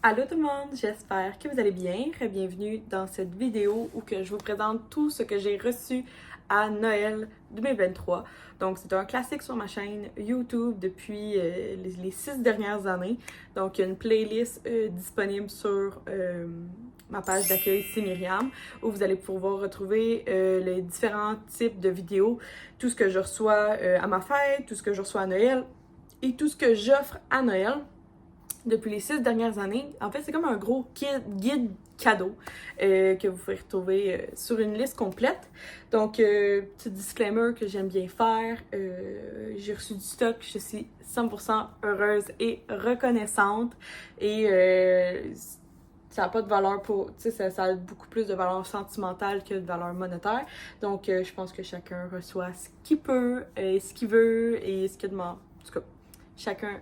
Allô tout le monde, j'espère que vous allez bien. Bienvenue dans cette vidéo où que je vous présente tout ce que j'ai reçu à Noël 2023. Donc c'est un classique sur ma chaîne YouTube depuis les 6 dernières années. Donc il y a une playlist disponible sur ma page d'accueil C'est Myriam où vous allez pouvoir retrouver les différents types de vidéos, tout ce que je reçois à ma fête, tout ce que je reçois à Noël et tout ce que j'offre à Noël. Depuis les 6 dernières années. En fait, c'est comme un gros guide cadeau que vous pouvez retrouver sur une liste complète. Donc, petit disclaimer que j'aime bien faire. J'ai reçu du stock, je suis 100% heureuse et reconnaissante. Et ça n'a pas de valeur pour... Tu sais, ça a beaucoup plus de valeur sentimentale que de valeur monétaire. Donc, je pense que chacun reçoit ce qu'il peut, ce qu'il veut et ce qu'il demande. En tout cas, chacun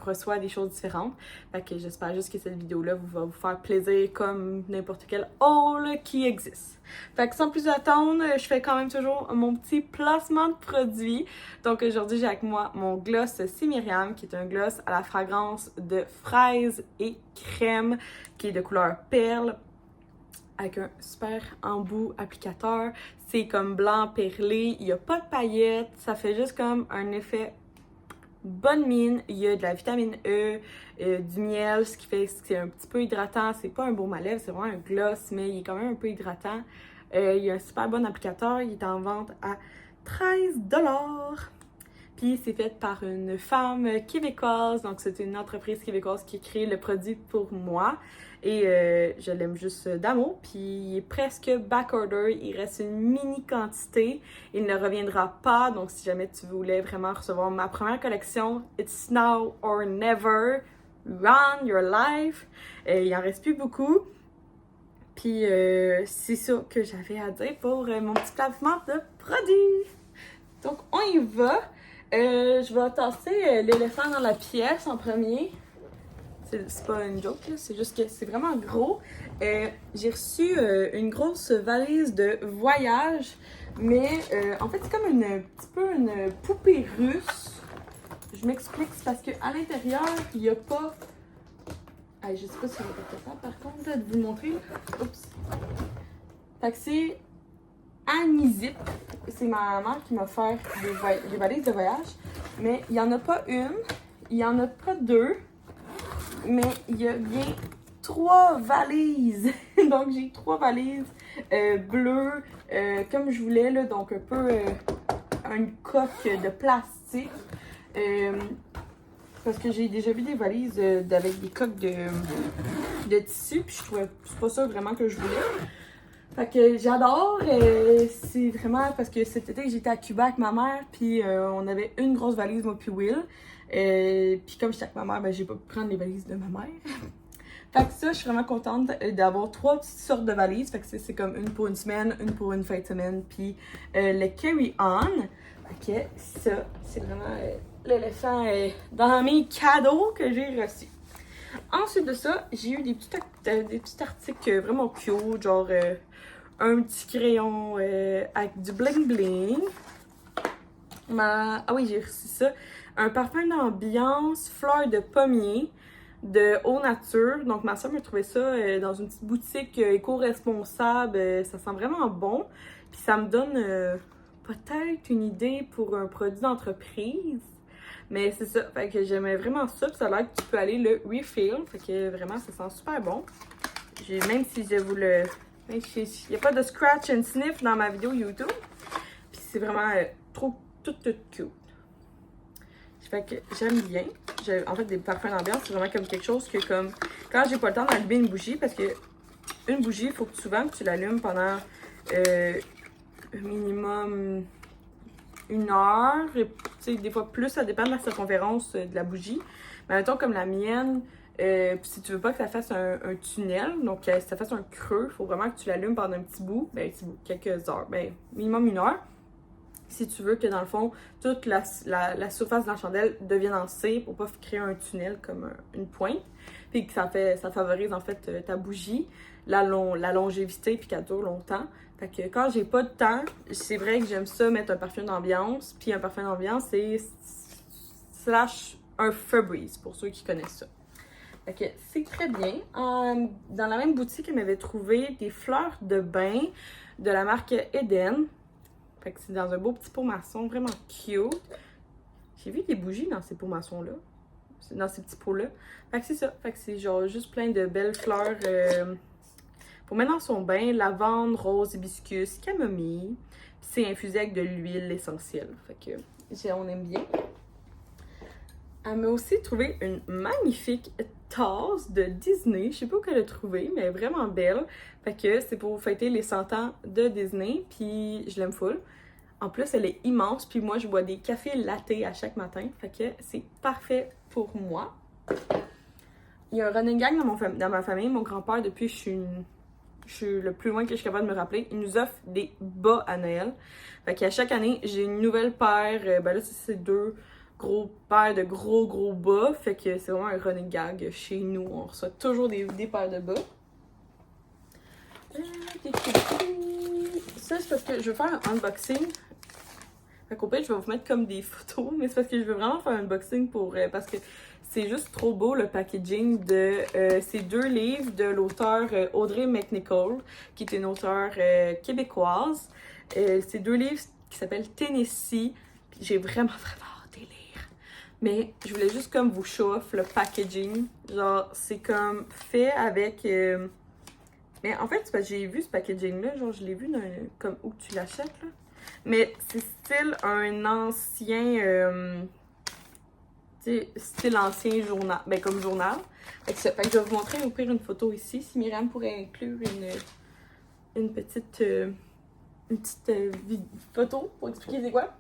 reçoit des choses différentes. Fait que j'espère juste que cette vidéo-là va vous faire plaisir comme n'importe quel haul qui existe. Fait que sans plus attendre, je fais quand même toujours mon petit placement de produit. Donc aujourd'hui, j'ai avec moi mon gloss C'est Myriam, qui est un gloss à la fragrance de fraise et crème, qui est de couleur perle, avec un super embout applicateur. C'est comme blanc perlé, il n'y a pas de paillettes, ça fait juste comme un effet bonne mine. Il y a de la vitamine E, du miel, ce qui fait que c'est un petit peu hydratant. C'est pas un baume à lèvres, c'est vraiment un gloss, mais il est quand même un peu hydratant. Il y a un super bon applicateur, il est en vente à 13$. Puis c'est fait par une femme québécoise, donc c'est une entreprise québécoise qui a créé le produit pour moi. Et je l'aime juste d'amour. Puis il est presque backorder, il reste une mini quantité. Il ne reviendra pas, donc si jamais tu voulais vraiment recevoir ma première collection, it's now or never, run your life. Il en reste plus beaucoup. Puis c'est ça que j'avais à dire pour mon petit placement de produit. Donc on y va. Je vais tasser l'éléphant dans la pièce en premier. C'est pas une joke, là, c'est juste que c'est vraiment gros. J'ai reçu une grosse valise de voyage, mais en fait, c'est comme un petit peu une poupée russe. Je m'explique, c'est parce qu'à l'intérieur, il n'y a pas... je sais pas si je vais être capable, par contre, de vous le montrer. Oups. Fait que c'est Anizip. C'est ma mère qui m'a offert des valises de voyage. Mais il n'y en a pas une, il n'y en a pas deux, mais il y a bien 3 valises. Donc j'ai 3 valises bleues, comme je voulais, là, donc un peu une coque de plastique. Parce que j'ai déjà vu des valises avec des coques de tissu, puis je trouvais pas ça vraiment que je voulais. Fait que j'adore, c'est vraiment parce que cet été j'étais à Cuba avec ma mère, puis on avait une grosse valise, moi puis Will. Puis comme j'étais avec ma mère, ben j'ai pas pu prendre les valises de ma mère. Fait que ça, je suis vraiment contente d'avoir 3 petites sortes de valises. Fait que c'est comme une pour une semaine, une pour une fin de semaine, puis le carry-on. Fait que ça, c'est vraiment l'éléphant dans mes cadeaux que j'ai reçus. Ensuite de ça, j'ai eu des petits articles vraiment cute, genre un petit crayon avec du bling bling. Ah oui, j'ai reçu ça. Un parfum d'ambiance, fleur de pommier de Eau Nature. Donc ma soeur m'a trouvé ça dans une petite boutique éco-responsable. Ça sent vraiment bon. Puis ça me donne peut-être une idée pour un produit d'entreprise. Mais c'est ça, fait que j'aimais vraiment ça, puis ça a l'air que tu peux aller le refill, fait que vraiment ça sent super bon. Même si je vous le... Il n'y a pas de scratch and sniff dans ma vidéo YouTube, puis c'est vraiment tout cute. Fait que j'aime bien. En fait, des parfums d'ambiance, c'est vraiment comme quelque chose que comme... Quand j'ai pas le temps d'allumer une bougie, parce que une bougie, il faut que souvent que tu l'allumes pendant minimum 1 heure, et des fois plus, ça dépend de la circonférence de la bougie. Mais mettons comme la mienne, si tu veux pas que ça fasse un tunnel, donc que ça fasse un creux, il faut vraiment que tu l'allumes pendant un petit bout, quelques heures, minimum 1 heure. Si tu veux que dans le fond, toute la surface de la chandelle devienne en cire pour pas créer un tunnel comme une pointe, puis que ça favorise en fait ta bougie, la longévité, puis qu'elle dure longtemps. Fait que quand j'ai pas de temps, c'est vrai que j'aime ça mettre un parfum d'ambiance. Puis un parfum d'ambiance, c'est / un Febreze, pour ceux qui connaissent ça. Fait que c'est très bien. Dans la même boutique, elle m'avait trouvé des fleurs de bain de la marque Eden. Fait que c'est dans un beau petit pot maçon, vraiment cute. J'ai vu des bougies dans ces pots maçons-là. Dans ces petits pots-là. Fait que c'est ça. Fait que c'est genre juste plein de belles fleurs pour mettre dans son bain. Lavande, rose, hibiscus, camomille. Puis c'est infusé avec de l'huile essentielle. Fait que on aime bien. Elle m'a aussi trouvé une magnifique tasse de Disney. Je sais pas où elle a trouvé, mais elle est vraiment belle. Fait que c'est pour fêter les 100 ans de Disney. Puis je l'aime full. En plus, elle est immense. Puis moi, je bois des cafés latte à chaque matin. Fait que c'est parfait pour moi. Il y a un running gang dans ma famille. Mon grand-père, depuis que je suis le plus loin que je suis capable de me rappeler, il nous offre des bas à Noël. Fait qu'à chaque année, j'ai une nouvelle paire. Ben là, c'est 2 gros paires de gros bas. Fait que c'est vraiment un running gag chez nous. On reçoit toujours des paires de bas. Ça, c'est parce que je veux faire un unboxing. Fait qu'au pire, je vais vous mettre comme des photos, mais c'est parce que je veux vraiment faire un unboxing parce que c'est juste trop beau le packaging de ces 2 livres de l'auteur Audrey McNichol, qui est une auteure québécoise. Ces 2 livres qui s'appellent Tennessee. J'ai vraiment hâte de les lire. Mais je voulais juste comme vous show off le packaging. Genre, c'est comme fait avec... Mais en fait, c'est parce que j'ai vu ce packaging-là, genre je l'ai vu comme où tu l'achètes, là. Mais c'est style un ancien... tu sais, style ancien journal, ben comme journal. Fait que je vais vous montrer au pire une photo ici, si Myriam pourrait inclure une petite photo pour expliquer c'est quoi.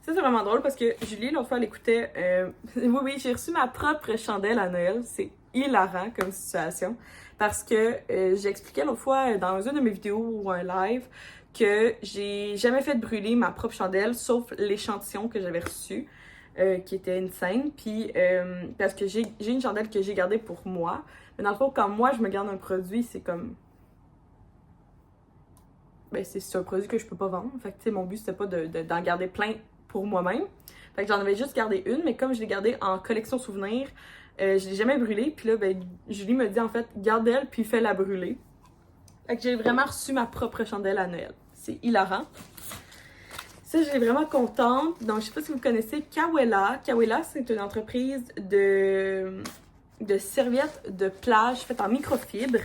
Ça, c'est vraiment drôle parce que Julie, l'autre fois, elle écoutait... oui, j'ai reçu ma propre chandelle à Noël. C'est hilarant comme situation. Parce que j'expliquais l'autre fois dans une de mes vidéos ou un live que j'ai jamais fait brûler ma propre chandelle, sauf l'échantillon que j'avais reçu, qui était une scène. Puis, parce que j'ai une chandelle que j'ai gardée pour moi. Mais dans le fond, quand moi, je me garde un produit, c'est comme... Ben, c'est un produit que je peux pas vendre. Fait que, tu sais, mon but, c'était pas d'en garder plein pour moi-même. Fait que j'en avais juste gardé une, mais comme je l'ai gardée en collection souvenir, je l'ai jamais brûlée. Puis là, ben, Julie me dit en fait, garde-elle puis fais-la brûler. Fait que j'ai vraiment reçu ma propre chandelle à Noël. C'est hilarant. Ça, je suis vraiment contente. Donc, je sais pas si vous connaissez Kawela. Kawela, c'est une entreprise de serviettes de plage faites en microfibre.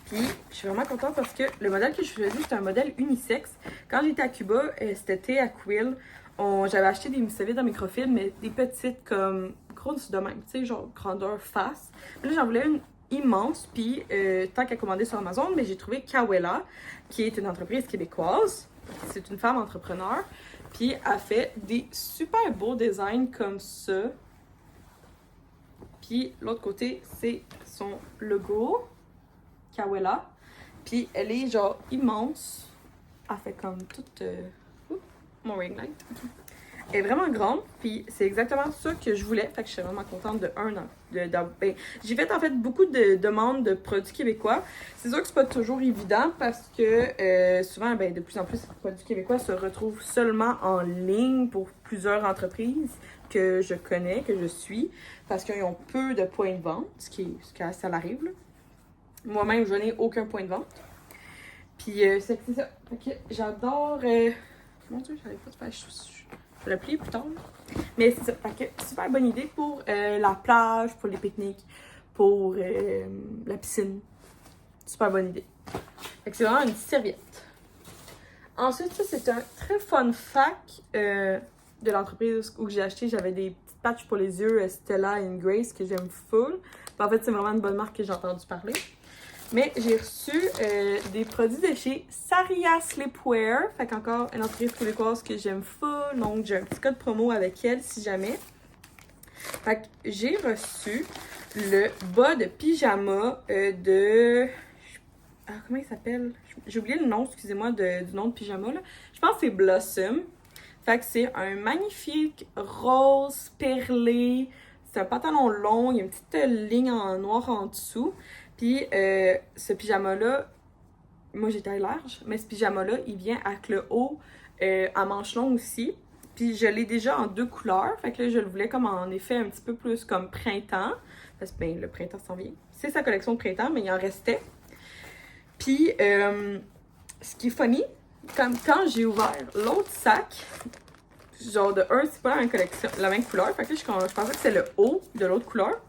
Puis, je suis vraiment contente parce que le modèle que je choisis, c'est un modèle unisexe. Quand j'étais à Cuba, cet été à Quill, j'avais acheté des serviettes en microfibre, mais des petites comme grosses de même, tu sais, genre grandeur face. Mais là, j'en voulais une immense, puis tant qu'à commander sur Amazon, mais j'ai trouvé Kawela, qui est une entreprise québécoise. C'est une femme entrepreneur, puis elle fait des super beaux designs comme ça. Puis l'autre côté, c'est son logo. Kawela. Puis elle est genre immense. Elle fait comme toute... mon ring light. Elle est vraiment grande. Puis c'est exactement ça que je voulais. Fait que je suis vraiment contente de ben, j'ai fait en fait beaucoup de demandes de produits québécois. C'est sûr que c'est pas toujours évident parce que souvent, ben, de plus en plus, les produits québécois se retrouvent seulement en ligne pour plusieurs entreprises que je connais, que je suis, parce qu'ils ont peu de points de vente, ce qui ça l'arrive, là. Moi-même, je n'ai aucun point de vente. Puis, c'est ça. Fait que j'adore... Mon Dieu, j'arrive pas de faire... Je vais le plier plus tard. Mais c'est ça. Fait que super bonne idée pour la plage, pour les pique-niques, pour la piscine. Super bonne idée. Fait que c'est vraiment une serviette. Ensuite, ça, c'est un très fun fact de l'entreprise où j'ai acheté. J'avais des petites patchs pour les yeux Stella and Grace que j'aime full. Puis en fait, c'est vraiment une bonne marque que j'ai entendu parler. Mais j'ai reçu des produits de chez Saria Sleepwear. Fait qu'encore une entreprise québécoise que j'aime full. Donc j'ai un petit code promo avec elle si jamais. Fait que j'ai reçu le bas de pyjama de... Ah, comment il s'appelle? J'ai oublié le nom, excusez-moi, du nom de pyjama, là. Je pense que c'est Blossom. Fait que c'est un magnifique rose perlé. C'est un pantalon long, il y a une petite ligne en noir en dessous. Puis ce pyjama-là, moi j'ai taille large, mais ce pyjama-là, il vient avec le haut à manches longues aussi. Puis je l'ai déjà en 2 couleurs, fait que là je le voulais comme en effet un petit peu plus comme printemps. parce que ben, le printemps s'en vient. C'est sa collection de printemps, mais il en restait. Puis, ce qui est funny, comme quand j'ai ouvert l'autre sac, genre de un, c'est pas la même couleur. Fait que là, je pensais que c'était le haut de l'autre couleur.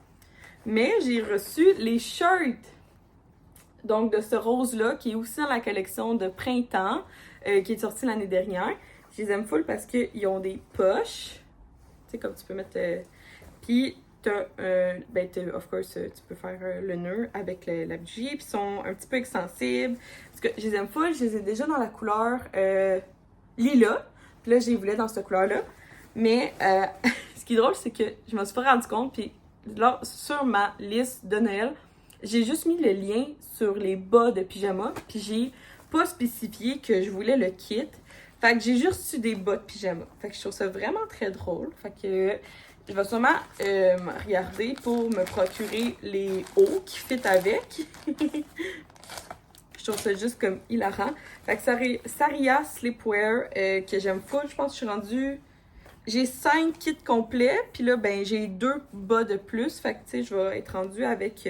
Mais j'ai reçu les shirts. Donc, de ce rose-là, qui est aussi dans la collection de printemps, qui est sortie l'année dernière. Je les aime full parce qu'ils ont des poches. Tu sais, comme tu peux mettre... Puis, of course, tu peux faire le nœud avec la bougie. Puis, ils sont un petit peu extensibles. Parce que je les aime full. Je les ai déjà dans la couleur lilas. Puis là, je les voulais dans cette couleur-là. Mais, ce qui est drôle, c'est que je me suis pas rendu compte. Puis, là, sur ma liste de Noël, j'ai juste mis le lien sur les bas de pyjama. Puis, j'ai pas spécifié que je voulais le kit. Fait que j'ai juste reçu des bas de pyjama. Fait que je trouve ça vraiment très drôle. Fait que je vais sûrement regarder pour me procurer les hauts qui fit avec. Je trouve ça juste comme hilarant. Fait que Saria Sleepwear que j'aime full. Je pense que je suis rendue... J'ai 5 kits complets. Puis là, ben j'ai 2 bas de plus. Fait que tu sais, je vais être rendue avec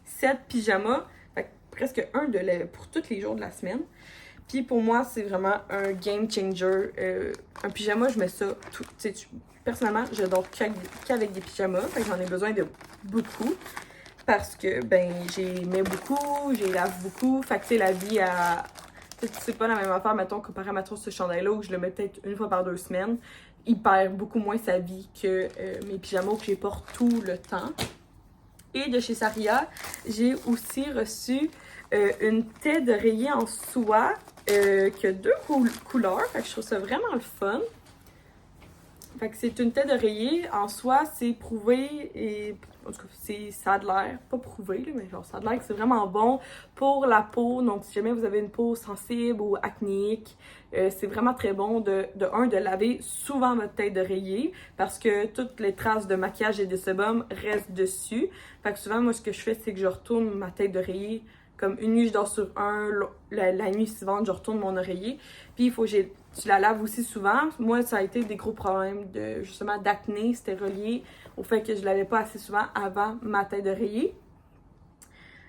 7 pyjamas. Fait que presque un pour tous les jours de la semaine. Puis pour moi, c'est vraiment un game changer. Un pyjama, je mets ça tout. Personnellement, je dors qu'avec des pyjamas. Fait que j'en ai besoin de beaucoup. Parce que, ben, j'y mets beaucoup, j'y lave beaucoup. Fait que, tu sais, la vie à... C'est pas la même affaire, mettons, comparé à ce chandail-là où je le mets peut-être une fois par 2 semaines. Il perd beaucoup moins sa vie que mes pyjamas que je les porte tout le temps. Et de chez Saria, j'ai aussi reçu une taie d'oreiller en soie qui a 2 couleurs. Fait que je trouve ça vraiment le fun. Fait que c'est une taie d'oreiller. En soi, c'est prouvé et... En tout cas, ça a de l'air, pas prouvé, là, mais genre ça a de l'air que c'est vraiment bon pour la peau. Donc, si jamais vous avez une peau sensible ou acnéique, c'est vraiment très bon de laver souvent votre tête d'oreiller parce que toutes les traces de maquillage et de sébum restent dessus. Fait que souvent, moi, ce que je fais, c'est que je retourne ma tête d'oreiller. Comme une nuit, je dors sur un, la nuit suivante, je retourne mon oreiller. Puis, il faut que tu la laves aussi souvent. Moi, ça a été des gros problèmes justement d'acné. C'était relié au fait que je ne lavais pas assez souvent avant ma tête d'oreiller.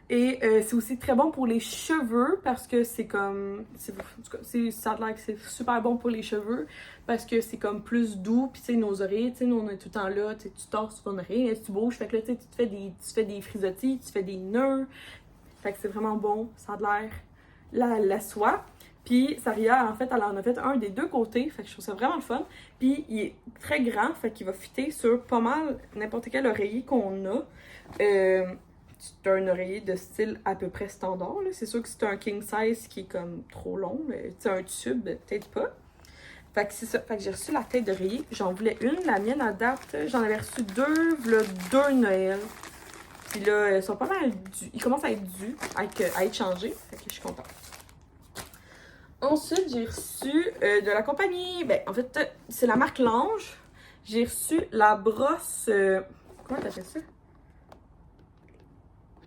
Et c'est aussi très bon pour les cheveux parce que c'est comme... ça a l'air que c'est super bon pour les cheveux parce que c'est comme plus doux. Puis, tu sais, nos oreilles, tu sais, nous, on est tout le temps là. Tu tords sur ton oreille, tu bouges. Fait que là, tu fais des frisottis, tu fais des nœuds. Fait que c'est vraiment bon, ça a l'air la soie. Puis Saria, en fait, elle en a fait un des 2 côtés, fait que je trouve ça vraiment le fun. Puis il est très grand, fait qu'il va fitter sur pas mal n'importe quel oreiller qu'on a. C'est un oreiller de style à peu près standard, là. C'est sûr que c'est un king size qui est comme trop long, mais tu sais, un tube, peut-être pas. Fait que c'est ça, fait que j'ai reçu la tête d'oreiller. J'en voulais une, la mienne à date, j'en avais reçu 2, voilà 2 Noël. Puis là, ils sont pas mal dus. Ils commencent à être dus, à être changés. Fait que je suis contente. Ensuite, j'ai reçu de la compagnie... Ben, en fait, c'est la marque Lange. J'ai reçu la brosse... comment t'appelles ça?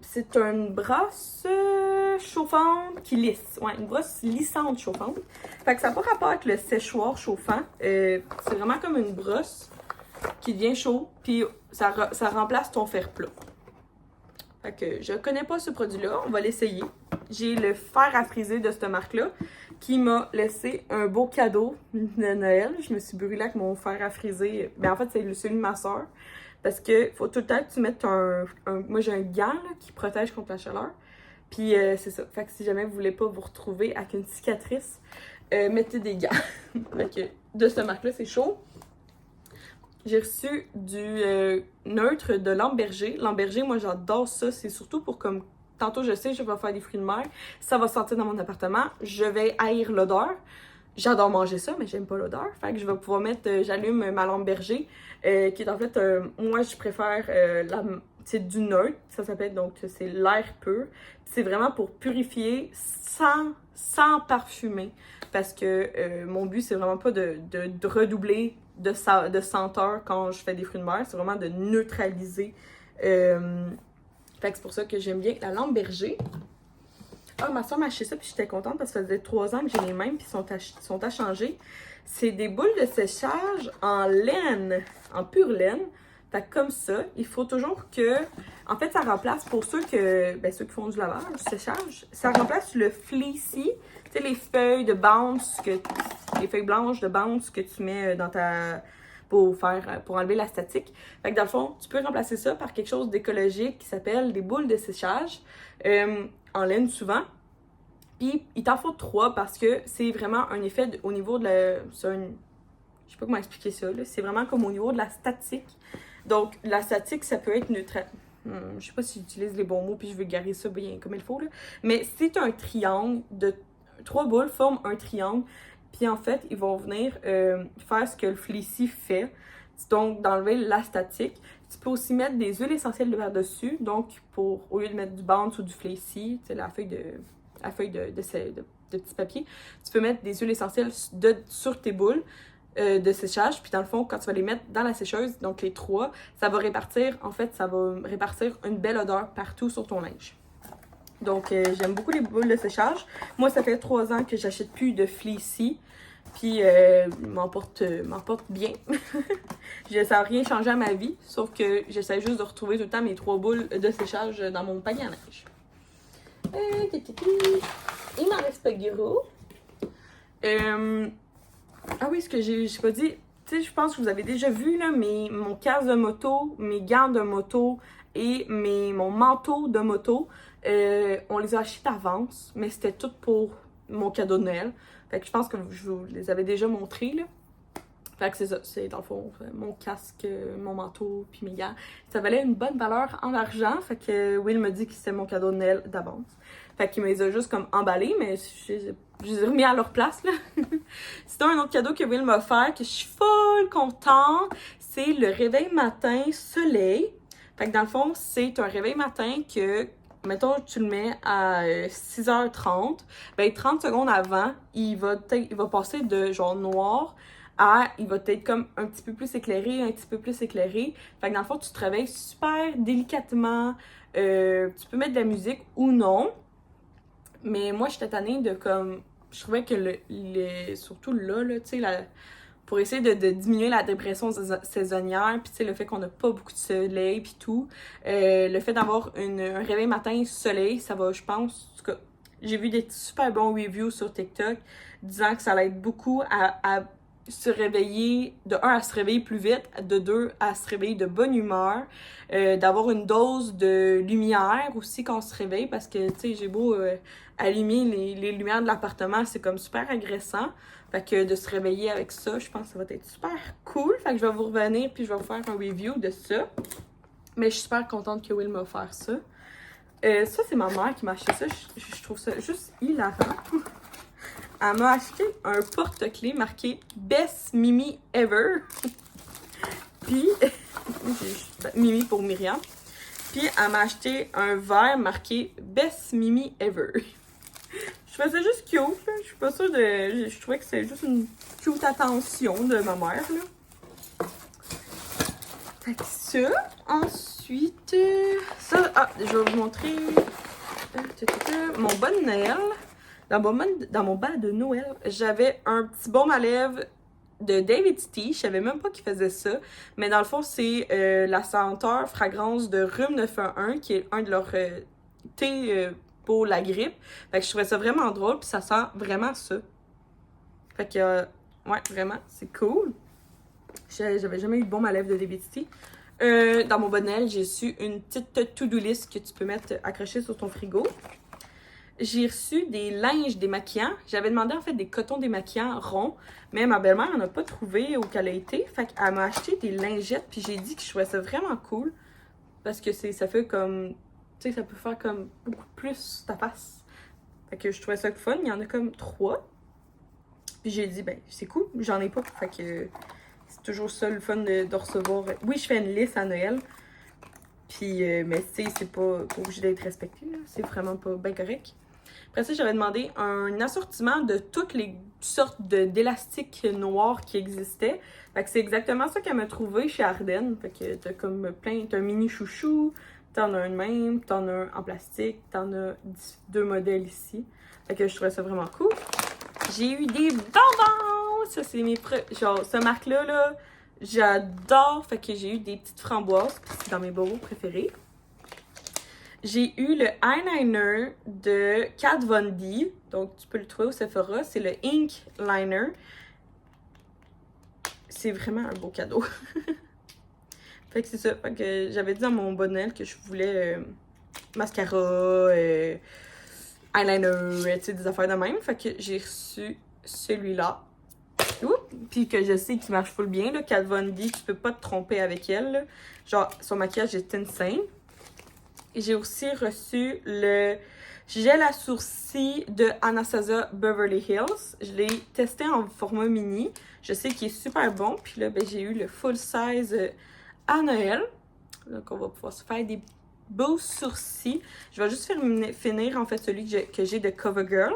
C'est une brosse chauffante qui lisse. Ouais, une brosse lissante chauffante. Fait que ça n'a pas rapport avec le séchoir chauffant. C'est vraiment comme une brosse qui devient chaud. Puis ça remplace ton fer plat. Fait que je connais pas ce produit-là, on va l'essayer. J'ai le fer à friser de cette marque-là qui m'a laissé un beau cadeau de Noël. Je me suis brûlée avec mon fer à friser. Ben en fait, c'est celui de ma soeur. Parce que faut tout le temps que tu mettes moi j'ai un gant là, qui protège contre la chaleur. Puis c'est ça. Fait que si jamais vous voulez pas vous retrouver avec une cicatrice, mettez des gants. Fait que de cette marque-là, c'est chaud. J'ai reçu du neutre de Lamberger. Lamberger, moi j'adore ça. C'est surtout pour comme... Tantôt je sais, je vais faire des fruits de mer. Ça va sortir dans mon appartement. Je vais haïr l'odeur. J'adore manger ça, mais j'aime pas l'odeur. Fait que je vais pouvoir mettre... j'allume ma Lamberger. Qui est en fait... moi je préfère c'est du neutre. Ça s'appelle donc... C'est l'air pur. C'est vraiment pour purifier sans parfumer. Parce que mon but c'est vraiment pas de redoubler de senteur quand je fais des fruits de mer, c'est vraiment de neutraliser. Fait que c'est pour ça que j'aime bien la Lamberger. Ah, ma soeur m'a acheté ça, puis j'étais contente parce que ça faisait 3 ans que j'ai les mêmes, puis sont à changer. C'est des boules de séchage en laine, en pure laine. Fait que comme ça, il faut toujours que... En fait, ça remplace pour ceux qui font du lavage, du séchage, ça remplace le fleecy, tu sais, les feuilles de bounce, les feuilles blanches de bounce que tu mets dans ta... pour enlever la statique. Fait que dans le fond, tu peux remplacer ça par quelque chose d'écologique qui s'appelle des boules de séchage, en laine souvent. Puis, il t'en faut 3 parce que c'est vraiment un effet au niveau de la... Je sais pas comment expliquer ça, là. C'est vraiment comme au niveau de la statique. Donc, la statique, ça peut être neutre. Je sais pas si j'utilise les bons mots puis je vais garer ça bien comme il faut, là. Mais c'est un triangle de 3 boules forment un triangle. Puis en fait, ils vont venir faire ce que le fleecy fait. Donc, d'enlever la statique. Tu peux aussi mettre des huiles essentielles de par-dessus. Donc, au lieu de mettre du bounce ou du fleecy, tu sais, la feuille de petit papier, tu peux mettre des huiles essentielles sur tes boules de séchage. Puis dans le fond, quand tu vas les mettre dans la sécheuse, donc les 3, ça va répartir une belle odeur partout sur ton linge. Donc, j'aime beaucoup les boules de séchage. Moi, ça fait 3 ans que j'achète plus de fleecy. Puis, m'emporte bien. Ça n'a rien changé à ma vie, sauf que j'essaie juste de retrouver tout le temps mes 3 boules de séchage dans mon panier à neige. Il m'en reste pas gros. Ah oui, ce que j'ai pas dit, tu sais, je pense que vous avez déjà vu là, mon casque de moto, mes gants de moto et mon manteau de moto. On les a achetés d'avance, mais c'était tout pour mon cadeau de Noël. Fait que je pense que je vous les avais déjà montrés, là. Fait que c'est ça, c'est dans le fond mon casque, mon manteau, puis mes gants. Ça valait une bonne valeur en argent, fait que Will me dit que c'était mon cadeau de Noël d'avance. Fait qu'il me les a juste comme emballés, mais je les ai remis à leur place, là. Sinon, un autre cadeau que Will m'a offert, que je suis full contente, c'est le réveil matin soleil. Fait que dans le fond, c'est un réveil matin que, mettons, tu le mets à 6h30, ben 30 secondes avant, il va passer de genre noir à, il va être comme un petit peu plus éclairé, un petit peu plus éclairé. Fait que dans le fond, tu te réveilles super délicatement. Tu peux mettre de la musique ou non. Mais moi, j'étais tannée de comme... Je trouvais que surtout là, tu sais, pour essayer de diminuer la dépression saisonnière, puis tu sais, le fait qu'on n'a pas beaucoup de soleil, puis tout, le fait d'avoir un réveil matin soleil, ça va, je pense, en tout cas, j'ai vu des super bons reviews sur TikTok disant que ça l'aide beaucoup à se réveiller, de 1, à se réveiller plus vite, de 2, à se réveiller de bonne humeur, d'avoir une dose de lumière aussi quand on se réveille, parce que, tu sais, j'ai beau allumer les lumières de l'appartement, c'est comme super agressant. Fait que de se réveiller avec ça, je pense que ça va être super cool. Fait que je vais vous revenir puis je vais vous faire un review de ça. Mais je suis super contente que Will m'a offert ça. Ça, c'est ma mère qui m'a acheté ça. Je trouve ça juste hilarant. Elle m'a acheté un porte-clés marqué Best Mimi Ever. Puis, Mimi pour Myriam. Puis, elle m'a acheté un verre marqué Best Mimi Ever. Je trouvais ça juste cute, là. Je suis pas sûre de... Je trouvais que c'est juste une cute attention de ma mère, là. Fait que ça. Ensuite... ça, je vais vous montrer... mon bon de Noël. Dans mon bal de Noël, j'avais un petit baume à lèvres de David's Tea. Je savais même pas qu'il faisait ça. Mais dans le fond, c'est la senteur fragrance de Rhume 911, qui est un de leurs thés pour la grippe. Fait que je trouvais ça vraiment drôle, puis ça sent vraiment ça. Fait que, ouais, vraiment, c'est cool. J'avais jamais eu de baume à lèvres de David's Tea. Dans mon bon Noël, j'ai reçu une petite to-do list que tu peux mettre accrochée sur ton frigo. J'ai reçu des linges démaquillants. J'avais demandé en fait des cotons démaquillants ronds, mais ma belle-mère n'en a pas trouvé où qu'elle a été. Fait qu'elle m'a acheté des lingettes, puis j'ai dit que je trouvais ça vraiment cool. Parce que ça fait comme... Tu sais, ça peut faire comme beaucoup plus ta face. Fait que je trouvais ça fun. Il y en a comme 3. Puis j'ai dit, ben, c'est cool, j'en ai pas. Fait que c'est toujours ça le fun de recevoir. Oui, je fais une liste à Noël. Puis, mais tu sais, c'est pas obligé d'être respecté, là. C'est vraiment pas bien correct. Après ça, j'avais demandé un assortiment de toutes les sortes d'élastiques noirs qui existaient. Fait que c'est exactement ça qu'elle m'a trouvé chez Ardennes. Fait que t'as comme t'as un mini chouchou, t'en as un de même, t'en as un en plastique, t'en as 2 modèles ici. Fait que je trouvais ça vraiment cool. J'ai eu des bonbons! Ça, c'est genre, cette marque-là, là, J'adore, fait que j'ai eu des petites framboises, puis c'est dans mes bonbons préférés. J'ai eu le eyeliner de Kat Von D, donc tu peux le trouver au Sephora, c'est le Ink Liner. C'est vraiment un beau cadeau. Fait que c'est ça, fait que j'avais dit dans mon bon Noël que je voulais mascara, eyeliner, tu sais, des affaires de même. Fait que j'ai reçu celui-là. Puis que je sais qu'il marche full bien, là. Kat Von D, tu peux pas te tromper avec elle, là. Genre, son maquillage est insane. Et j'ai aussi reçu le gel à sourcils de Anastasia Beverly Hills. Je l'ai testé en format mini. Je sais qu'il est super bon. Puis là, ben, j'ai eu le full size à Noël. Donc, on va pouvoir se faire des beaux sourcils. Je vais juste finir, en fait, celui que j'ai de CoverGirl.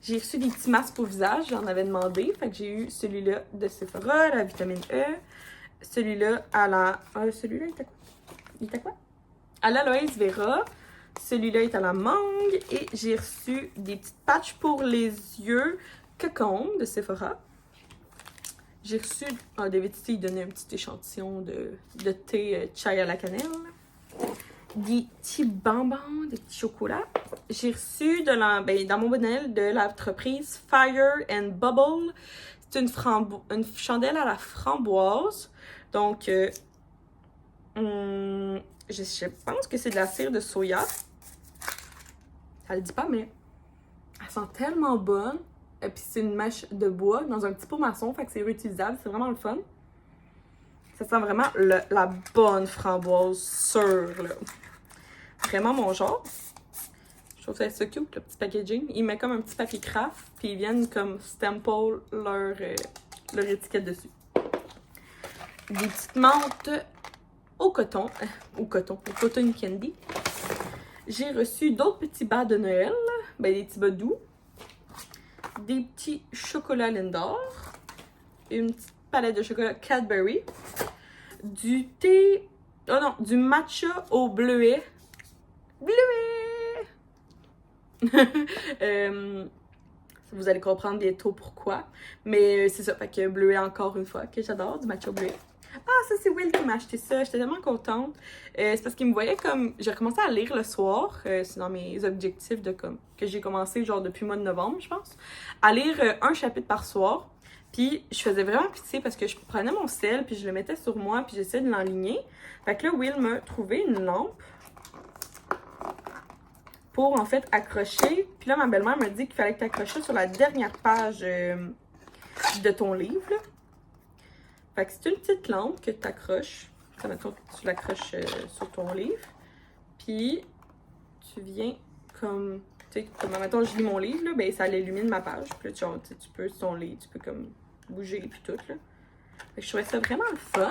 J'ai reçu des petits masques au visage, j'en avais demandé. Fait que j'ai eu celui-là de Sephora, la vitamine E. Celui-là à la... celui-là, il était quoi? Il était quoi? À l'aloe vera. Celui-là est à la mangue. Et j'ai reçu des petites patchs pour les yeux Cocon de Sephora. J'ai reçu... David City, il donnait un petit échantillon de thé chai à la cannelle. Des petits bonbons, des petits chocolats. J'ai reçu dans mon bon Noël de l'entreprise Fire and Bubble. C'est une chandelle à la framboise. Donc, je pense que c'est de la cire de soya. Ça le dit pas, mais elle sent tellement bonne. Et puis c'est une mèche de bois dans un petit pot maçon, fait que c'est réutilisable. C'est vraiment le fun. Ça sent vraiment la bonne framboise sûre, là. Vraiment mon genre. Je trouve ça cute, le petit packaging. Ils mettent comme un petit papier craft, puis ils viennent comme stample leur étiquette dessus. Des petites menthes au coton candy. J'ai reçu d'autres petits bas de Noël, des petits bas doux. Des petits chocolats Lindor. Une petite palette de chocolat Cadbury. Du thé... Oh non, du matcha au bleuet. Vous allez comprendre bientôt pourquoi. Mais c'est ça, fait que bleuet encore une fois, que j'adore, du matcha au bleuet. Ah, ça c'est Will qui m'a acheté ça, j'étais tellement contente. C'est parce qu'il me voyait comme... J'ai recommencé à lire le soir, c'est dans mes objectifs de comme que j'ai commencé genre depuis le mois de novembre, je pense. À lire un chapitre par soir. Puis je faisais vraiment pitié parce que je prenais mon sel, puis je le mettais sur moi, puis j'essayais de l'enligner. Fait que là, Will m'a trouvé une lampe pour en fait accrocher. Puis là, ma belle-mère m'a dit qu'il fallait que tu accroches sur la dernière page de ton livre. Là. Fait que c'est une petite lampe que tu accroches. Ça, mettons que tu l'accroches sur ton livre. Puis tu viens comme... Tu sais, comme mettons je lis mon livre, là, ben ça l'illumine ma page. Puis là, tu peux sur ton livre, tu peux comme bouger puis tout, là. Fait que je trouvais ça vraiment le fun.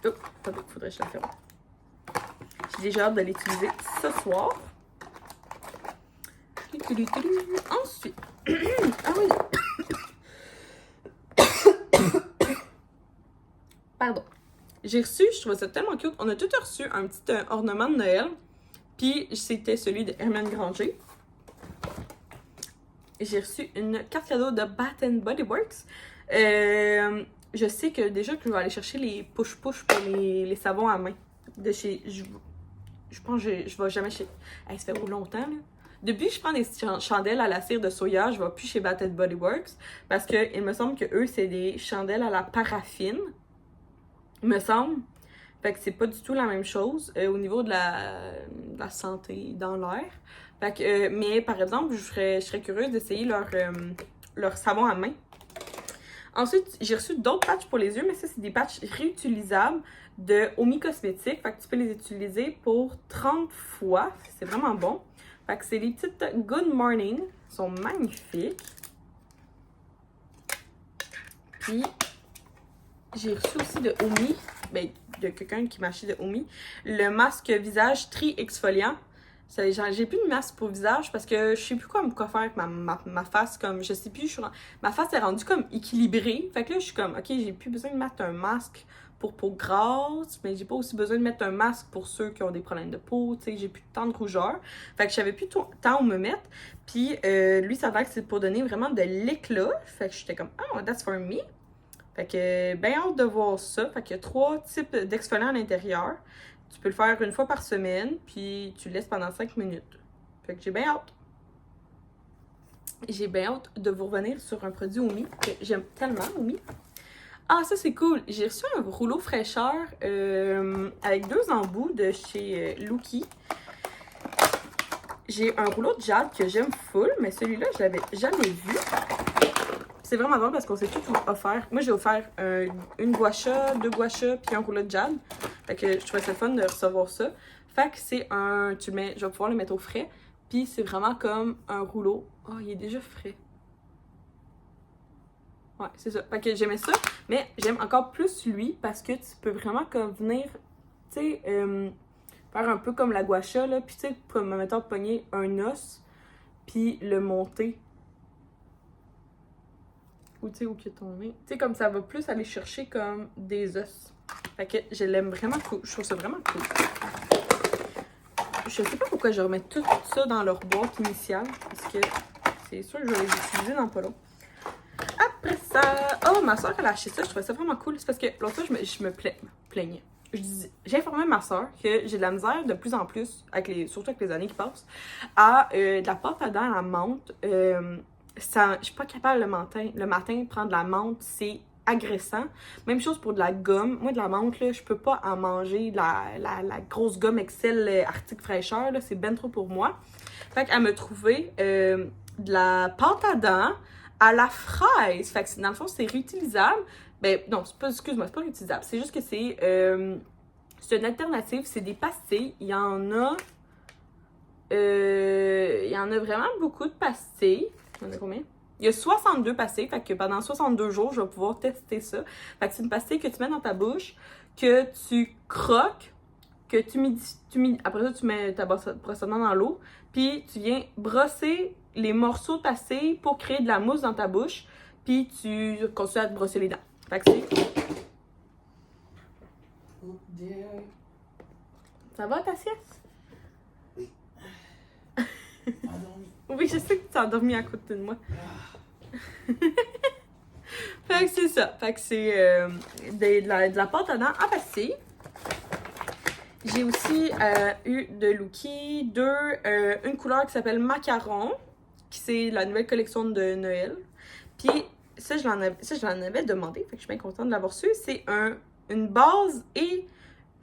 Oh, attendez, faudrait que je la ferme. J'ai déjà hâte de l'utiliser ce soir. Ensuite, ah oui. Pardon. J'ai reçu, je trouvais ça tellement cute. On a tous reçu un petit ornement de Noël. Puis c'était celui de Hermione Granger. J'ai reçu une carte cadeau de Bath & Body Works. Je sais que déjà que je vais aller chercher les push-push pour les savons à main. De chez... Je pense que je vais jamais chez... Hey, ça fait longtemps, là. Depuis que je prends des chandelles à la cire de soya, je vais plus chez Bath & Body Works. Parce que il me semble que eux, c'est des chandelles à la paraffine. Il me semble. Fait que c'est pas du tout la même chose au niveau de la santé dans l'air. Fait que, mais par exemple, je serais curieuse d'essayer leur savon à main. Ensuite, j'ai reçu d'autres patchs pour les yeux, mais ça, c'est des patchs réutilisables de Omi Cosmétiques. Fait que tu peux les utiliser pour 30 fois. C'est vraiment bon. Fait que c'est les petites Good Morning. Ils sont magnifiques. Puis, j'ai reçu aussi de Omi, de quelqu'un qui m'a acheté de Omi, le masque visage tri-exfoliant. J'ai plus de masque pour visage parce que je sais plus quoi faire avec ma face. Comme, je sais plus, ma face est rendue comme équilibrée. Fait que là, je suis comme, ok, j'ai plus besoin de mettre un masque pour peau grasse, mais j'ai pas aussi besoin de mettre un masque pour ceux qui ont des problèmes de peau, tu sais, j'ai plus tant de rougeur. Fait que je savais plus tant où me mettre. Puis lui, ça a l'air que c'est pour donner vraiment de l'éclat. Fait que j'étais comme, oh, that's for me. Fait que, ben hâte de voir ça. Fait qu'il y a 3 types d'exfoliants à l'intérieur. Tu peux le faire une fois par semaine, puis tu le laisses pendant 5 minutes. Fait que j'ai bien hâte. J'ai bien hâte de vous revenir sur un produit Omi que j'aime tellement, Omi. Ah, ça c'est cool! J'ai reçu un rouleau fraîcheur avec 2 embouts de chez Looky. J'ai un rouleau de jade que j'aime full, mais celui-là, je l'avais jamais vu. C'est vraiment drôle parce qu'on s'est tout offert. Moi, j'ai offert une gua sha, 2 gua sha, puis un rouleau de jade. Fait que je trouvais ça fun de recevoir ça. Fait que c'est un... je vais pouvoir le mettre au frais. Puis c'est vraiment comme un rouleau. Oh, il est déjà frais. Ouais, c'est ça. Fait que j'aimais ça. Mais j'aime encore plus lui parce que tu peux vraiment comme venir, tu sais, faire un peu comme la gua sha, là. Puis tu sais, pour me mettre pogner un os, puis le monter. Ou tu sais, où que ton nez. Tu sais, comme ça va plus aller chercher comme des os. Fait que je l'aime vraiment cool. Je trouve ça vraiment cool. Je sais pas pourquoi je remets tout ça dans leur boîte initiale. Parce que c'est sûr que je vais les utiliser dans pas long. Après ça... Oh, ma soeur, elle a acheté ça. Je trouvais ça vraiment cool. C'est parce que l'autre fois, je me plaignais. J'ai informé ma soeur que j'ai de la misère de plus en plus, surtout avec les années qui passent, à de la pâte à dents à la menthe. Je suis pas capable le matin de prendre de la menthe, c'est agressant. Même chose pour de la gomme. Moi, de la menthe, là, je peux pas en manger. La grosse gomme Excel Arctic fraîcheur, c'est ben trop pour moi. Fait qu'elle m'a trouvé de la pâte à dents à la fraise. Fait que dans le fond, c'est réutilisable. Ben non, excuse-moi, c'est pas réutilisable. C'est juste que c'est une alternative. C'est des pastilles. Il y en a vraiment beaucoup de pastilles. Il y en a combien? Il y a 62 pastilles, fait que pendant 62 jours, je vais pouvoir tester ça. Fait que c'est une pastille que tu mets dans ta bouche, que tu croques, que après ça, tu mets ta brosse à dents dans l'eau, puis tu viens brosser les morceaux de pastille pour créer de la mousse dans ta bouche, puis tu continues à te brosser les dents. Fait que c'est... Oh dear. Ça va ta sieste? Endormi. Oui, je sais que tu t'es endormi à côté de moi. Fait que c'est ça. Fait que c'est de la pâte à dents en pastille. J'ai aussi eu de Looky une couleur qui s'appelle Macaron, qui c'est la nouvelle collection de Noël. Puis ça, je l'en avais demandé, fait que je suis bien contente de l'avoir su. C'est une base et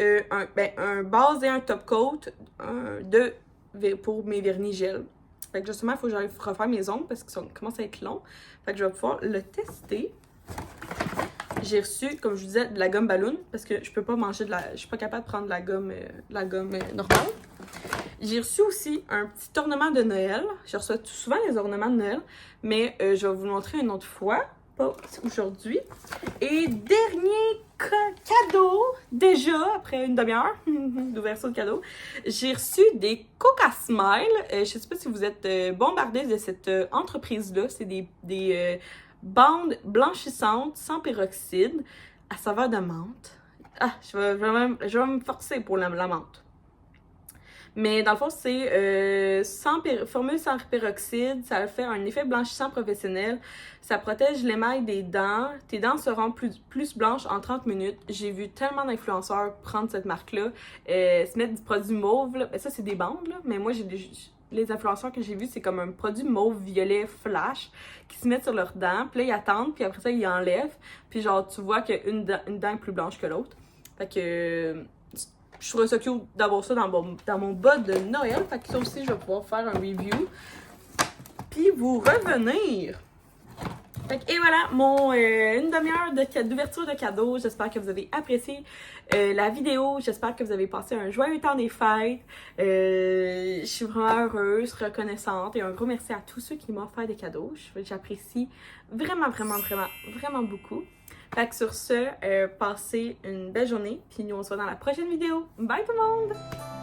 un base et un top coat pour mes vernis gel. Fait que justement, il faut que j'aille refaire mes ongles parce qu'ils commencent à être longs. Fait que je vais pouvoir le tester. J'ai reçu, comme je vous disais, de la gomme ballon parce que je peux pas manger je suis pas capable de prendre la gomme normale. J'ai reçu aussi un petit ornement de Noël. Je reçois souvent les ornements de Noël, mais je vais vous le montrer une autre fois, pas aujourd'hui. Et dernier cadeau, déjà, après une demi-heure d'ouverture de cadeau, j'ai reçu des Coca Smile. Je sais pas si vous êtes bombardés de cette entreprise-là. C'est des bandes blanchissantes sans peroxyde à saveur de menthe. Ah, je vais me forcer pour la menthe. Mais dans le fond, c'est formule sans peroxyde, ça fait un effet blanchissant professionnel, ça protège l'émail des dents, tes dents seront plus blanches en 30 minutes. J'ai vu tellement d'influenceurs prendre cette marque-là, se mettre du produit mauve, là. Ben, ça c'est des bandes, là. Mais moi, les influenceurs que j'ai vus, c'est comme un produit mauve violet flash qui se mettent sur leurs dents, puis là ils attendent, puis après ça ils enlèvent, puis genre tu vois qu'une dent est plus blanche que l'autre. Fait que je trouve ça cute d'avoir ça dans mon bas de Noël. Fait que ça aussi, je vais pouvoir faire un review. Puis vous revenir. Fait que, et voilà, une demi-heure d'ouverture de cadeaux. J'espère que vous avez apprécié la vidéo. J'espère que vous avez passé un joyeux temps des fêtes. Je suis vraiment heureuse, reconnaissante. Et un gros merci à tous ceux qui m'ont offert des cadeaux. J'apprécie vraiment, vraiment, vraiment, vraiment beaucoup. Fait que sur ce, passez une belle journée, puis nous on se voit dans la prochaine vidéo. Bye tout le monde!